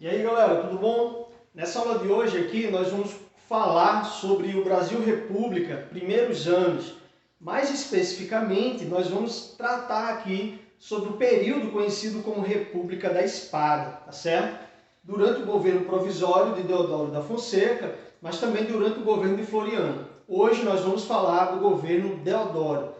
E aí galera, tudo bom? Nessa aula de hoje aqui nós vamos falar sobre o Brasil República, primeiros anos. Mais especificamente, nós vamos tratar aqui sobre o período conhecido como República da Espada, tá certo? Durante o governo provisório de Deodoro da Fonseca, mas também durante o governo de Floriano. Hoje nós vamos falar do governo Deodoro.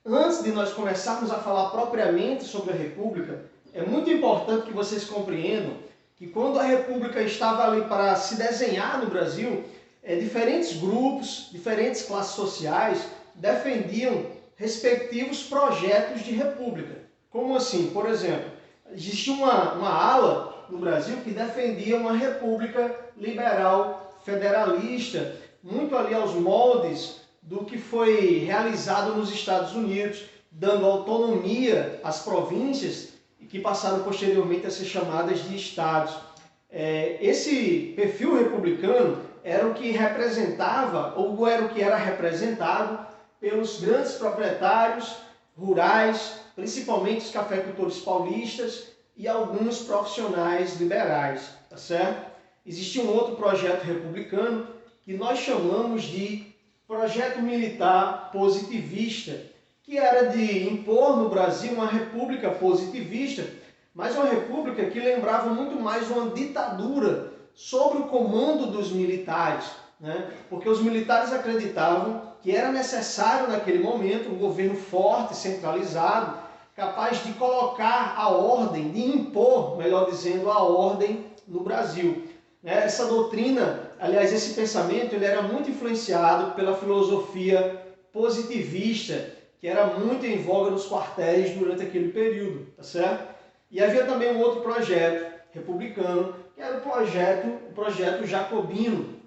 Antes de nós começarmos a falar propriamente sobre a República, é muito importante que vocês compreendam que quando a República estava ali para se desenhar no Brasil, diferentes grupos, diferentes classes sociais defendiam respectivos projetos de república. Como assim? Por exemplo, existia uma ala no Brasil que defendia uma república liberal federalista, muito ali aos moldes do que foi realizado nos Estados Unidos, dando autonomia às províncias e que passaram posteriormente a ser chamadas de estados. Esse perfil republicano era o que representava, ou era o que era representado pelos grandes proprietários rurais, principalmente os cafeicultores paulistas e alguns profissionais liberais, tá certo? Existia um outro projeto republicano que nós chamamos de projeto militar positivista, que era de impor no Brasil uma república positivista, mas uma república que lembrava muito mais uma ditadura sob o comando dos militares, né? Porque os militares acreditavam que era necessário naquele momento um governo forte, centralizado, capaz de colocar a ordem, de impor, melhor dizendo, a ordem no Brasil. Essa doutrina, aliás, esse pensamento, ele era muito influenciado pela filosofia positivista, que era muito em voga nos quartéis durante aquele período, tá certo? E havia também um outro projeto republicano, que era o projeto jacobino,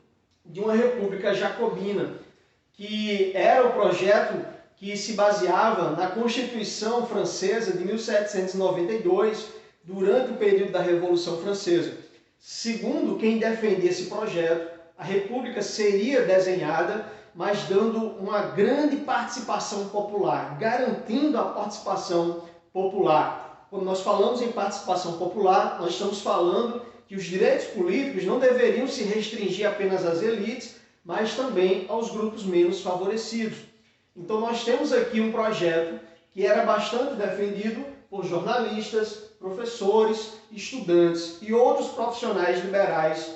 de uma república jacobina, que era o projeto que se baseava na Constituição Francesa de 1792, durante o período da Revolução Francesa. Segundo quem defendia esse projeto, a república seria desenhada, mas dando uma grande participação popular, garantindo a participação popular. Quando nós falamos em participação popular, nós estamos falando que os direitos políticos não deveriam se restringir apenas às elites, mas também aos grupos menos favorecidos. Então nós temos aqui um projeto que era bastante defendido por jornalistas, professores, estudantes e outros profissionais liberais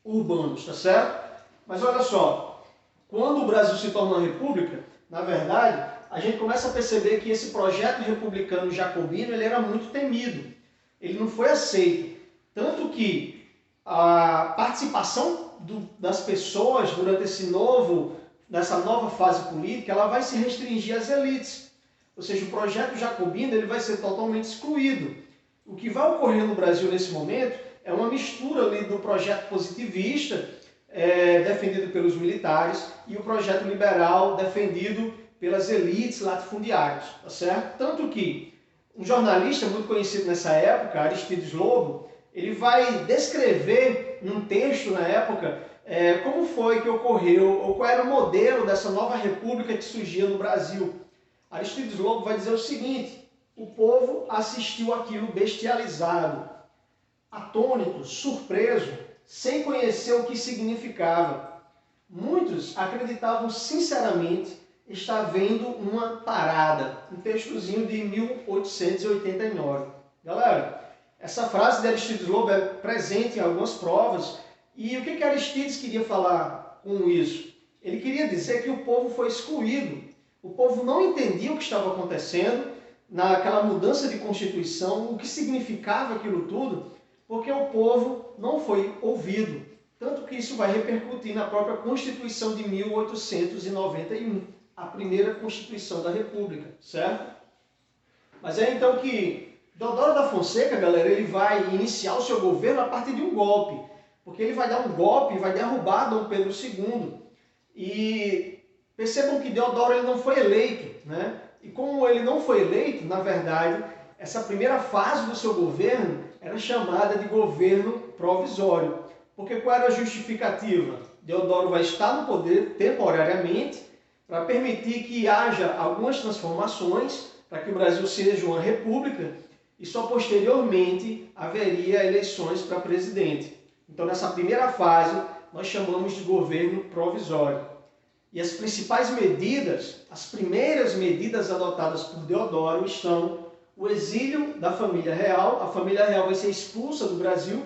urbanos, tá certo? Mas olha só, quando o Brasil se torna uma república, na verdade, a gente começa a perceber que esse projeto republicano jacobino ele era muito temido. Ele não foi aceito. Tanto que a participação das pessoas durante nessa nova fase política, ela vai se restringir às elites. Ou seja, o projeto jacobino ele vai ser totalmente excluído. O que vai ocorrer no Brasil nesse momento é uma mistura ali do projeto positivista, defendido pelos militares, e o projeto liberal defendido pelas elites latifundiárias, tá certo? Tanto que um jornalista muito conhecido nessa época, Aristides Lobo, ele vai descrever num texto na época como foi que ocorreu, ou qual era o modelo dessa nova república que surgia no Brasil. Aristides Lobo vai dizer o seguinte: o povo assistiu aquilo bestializado, atônito, surpreso, sem conhecer o que significava. Muitos acreditavam sinceramente estar vendo uma parada, um textozinho de 1889. Galera, essa frase de Aristides Lobo é presente em algumas provas. E o que Aristides queria falar com isso? Ele queria dizer que o povo foi excluído. O povo não entendia o que estava acontecendo naquela mudança de Constituição, o que significava aquilo tudo, porque o povo não foi ouvido. Tanto que isso vai repercutir na própria Constituição de 1891, a primeira Constituição da República, certo? Mas é então que Deodoro da Fonseca, galera, ele vai iniciar o seu governo a partir de um golpe, porque ele vai dar um golpe e vai derrubar Dom Pedro II. E percebam que Deodoro ele não foi eleito, né? E como ele não foi eleito, na verdade, essa primeira fase do seu governo era chamada de governo provisório. Porque qual era a justificativa? Deodoro vai estar no poder temporariamente para permitir que haja algumas transformações, para que o Brasil seja uma república, e só posteriormente haveria eleições para presidente. Então, nessa primeira fase, nós chamamos de governo provisório. E as principais medidas, as primeiras medidas adotadas por Deodoro estão o exílio da família real. A família real vai ser expulsa do Brasil,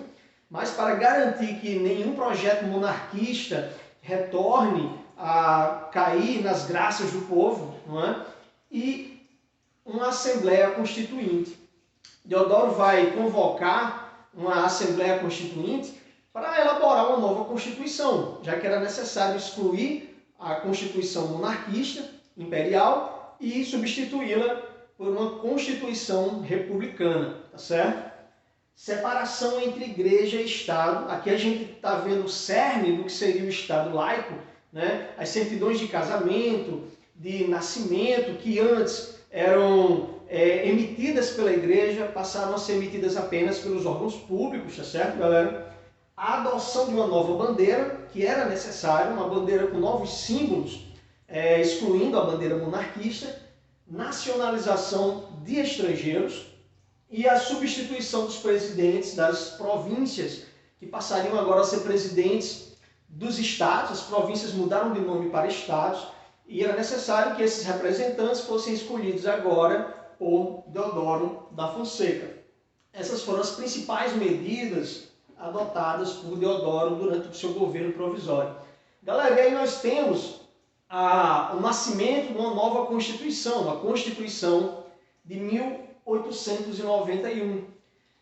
mas para garantir que nenhum projeto monarquista retorne a cair nas graças do povo, não é? E uma Assembleia Constituinte. Deodoro vai convocar uma Assembleia Constituinte para elaborar uma nova Constituição, já que era necessário excluir a Constituição monarquista, imperial, e substituí-la por uma Constituição republicana, tá certo? Separação entre igreja e Estado. Aqui a gente está vendo o cerne do que seria o Estado laico, né? As certidões de casamento, de nascimento, que antes eram emitidas pela igreja, passaram a ser emitidas apenas pelos órgãos públicos, tá certo, galera? A adoção de uma nova bandeira, que era necessária, uma bandeira com novos símbolos, excluindo a bandeira monarquista, nacionalização de estrangeiros e a substituição dos presidentes das províncias, que passariam agora a ser presidentes dos estados. As províncias mudaram de nome para estados e era necessário que esses representantes fossem escolhidos agora por Deodoro da Fonseca. Essas foram as principais medidas adotadas por Deodoro durante o seu governo provisório. Galera, e aí nós temos o nascimento de uma nova Constituição, a Constituição de 1891.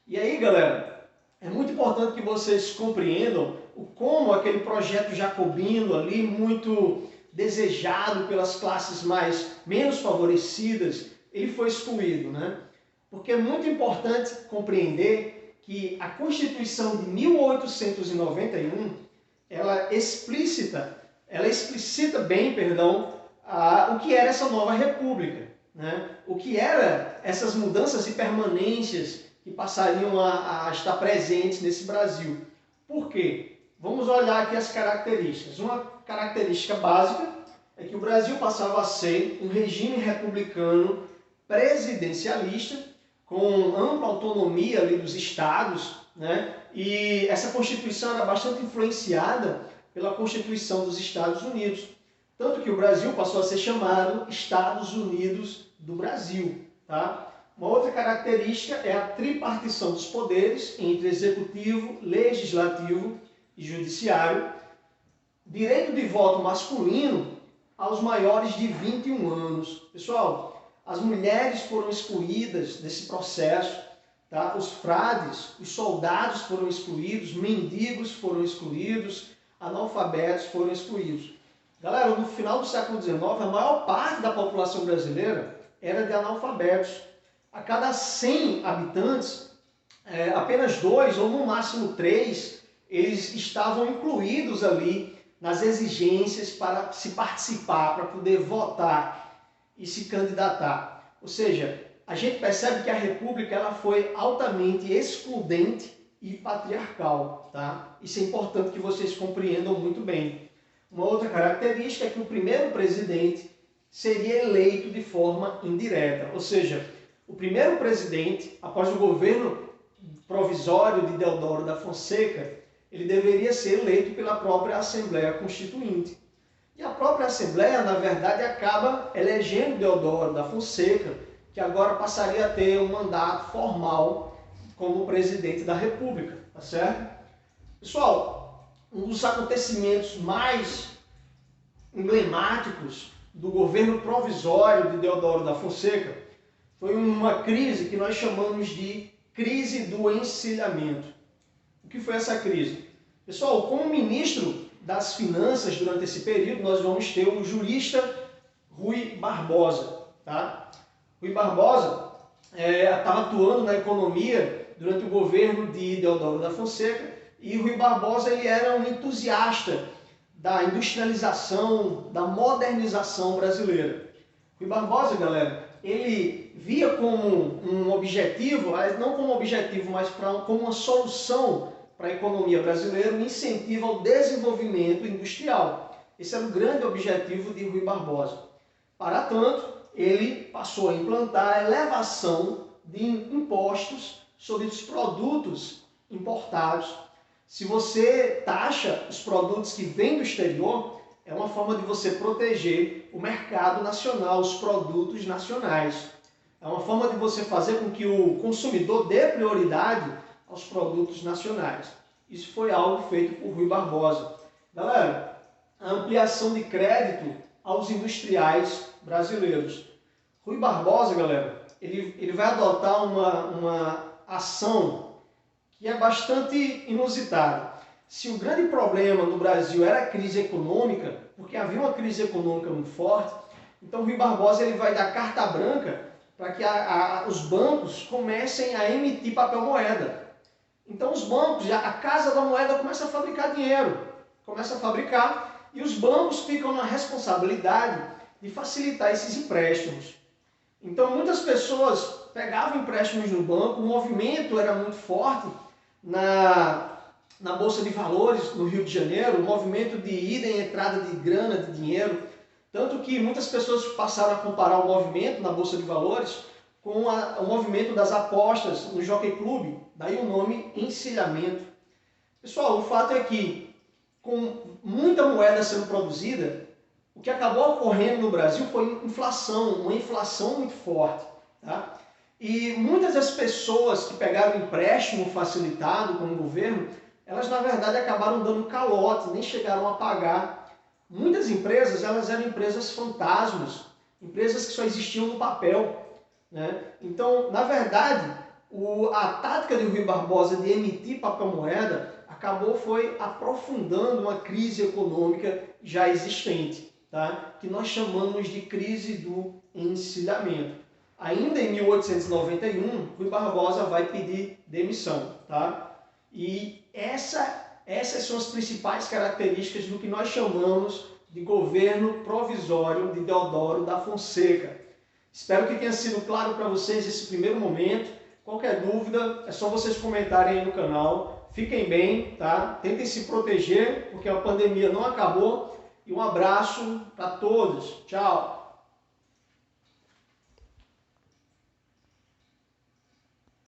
E aí, galera, é muito importante que vocês compreendam como aquele projeto jacobino ali, muito desejado pelas classes menos favorecidas, ele foi excluído, né? Porque é muito importante compreender que a Constituição de 1891, ela explicita bem, o que era essa nova república, né? O que era essas mudanças e permanências que passariam a estar presentes nesse Brasil. Por quê? Vamos olhar aqui as características. Uma característica básica é que o Brasil passava a ser um regime republicano presidencialista, com ampla autonomia ali dos estados, né? E essa Constituição era bastante influenciada pela Constituição dos Estados Unidos. Tanto que o Brasil passou a ser chamado Estados Unidos do Brasil, tá? Uma outra característica é a tripartição dos poderes entre executivo, legislativo e judiciário. Direito de voto masculino aos maiores de 21 anos. Pessoal, as mulheres foram excluídas desse processo, tá? Os frades, os soldados foram excluídos, mendigos foram excluídos, analfabetos foram excluídos. Galera, no final do século XIX, a maior parte da população brasileira era de analfabetos. A cada 100 habitantes, apenas 2 ou no máximo 3, eles estavam incluídos ali nas exigências para se participar, para poder votar e se candidatar. Ou seja, a gente percebe que a República ela foi altamente excludente e patriarcal, tá? Isso é importante que vocês compreendam muito bem. Uma outra característica é que o primeiro presidente seria eleito de forma indireta, ou seja, o primeiro presidente, após o governo provisório de Deodoro da Fonseca, ele deveria ser eleito pela própria Assembleia Constituinte. E a própria Assembleia, na verdade, acaba elegendo Deodoro da Fonseca, que agora passaria a ter um mandato formal como presidente da República, tá certo? Pessoal, um dos acontecimentos mais emblemáticos do governo provisório de Deodoro da Fonseca foi uma crise que nós chamamos de crise do encilhamento. O que foi essa crise? Pessoal, como ministro das Finanças durante esse período, nós vamos ter o jurista Rui Barbosa. Tá? Rui Barbosa estava atuando na economia durante o governo de Deodoro da Fonseca, e Rui Barbosa ele era um entusiasta da industrialização, da modernização brasileira. Rui Barbosa, galera, ele via como um objetivo, não como objetivo, mas como uma solução para a economia brasileira, um incentivo ao desenvolvimento industrial. Esse era o grande objetivo de Rui Barbosa. Para tanto, ele passou a implantar a elevação de impostos sobre os produtos importados. Se você taxa os produtos que vêm do exterior, é uma forma de você proteger o mercado nacional, os produtos nacionais. É uma forma de você fazer com que o consumidor dê prioridade aos produtos nacionais. Isso foi algo feito por Rui Barbosa. Galera, a ampliação de crédito aos industriais brasileiros. Rui Barbosa, galera, ele vai adotar uma ação que é bastante inusitada. Se o grande problema no Brasil era a crise econômica, porque havia uma crise econômica muito forte, então Rui Barbosa ele vai dar carta branca para que os bancos comecem a emitir papel moeda. Então os bancos, a casa da moeda começa a fabricar dinheiro, começa a fabricar, e os bancos ficam na responsabilidade de facilitar esses empréstimos. Então muitas pessoas pegavam empréstimos no banco, o movimento era muito forte na Bolsa de Valores no Rio de Janeiro, o movimento de ida e entrada de grana, de dinheiro, tanto que muitas pessoas passaram a comparar o movimento na Bolsa de Valores com o movimento das apostas no Jockey Club, daí o nome encilhamento. Pessoal, o fato é que com muita moeda sendo produzida, o que acabou ocorrendo no Brasil foi inflação, uma inflação muito forte. Tá? E muitas das pessoas que pegaram empréstimo facilitado com o governo, elas na verdade acabaram dando calote, nem chegaram a pagar. Muitas empresas, elas eram empresas fantasmas, empresas que só existiam no papel. Né? Então, na verdade, a tática de Rui Barbosa de emitir papel moeda acabou foi aprofundando uma crise econômica já existente, tá? Que nós chamamos de crise do encilhamento. Ainda em 1891, Rui Barbosa vai pedir demissão. Tá? E essas são as principais características do que nós chamamos de governo provisório de Deodoro da Fonseca. Espero que tenha sido claro para vocês esse primeiro momento. Qualquer dúvida, é só vocês comentarem aí no canal. Fiquem bem, tá? Tentem se proteger, porque a pandemia não acabou. E um abraço para todos. Tchau!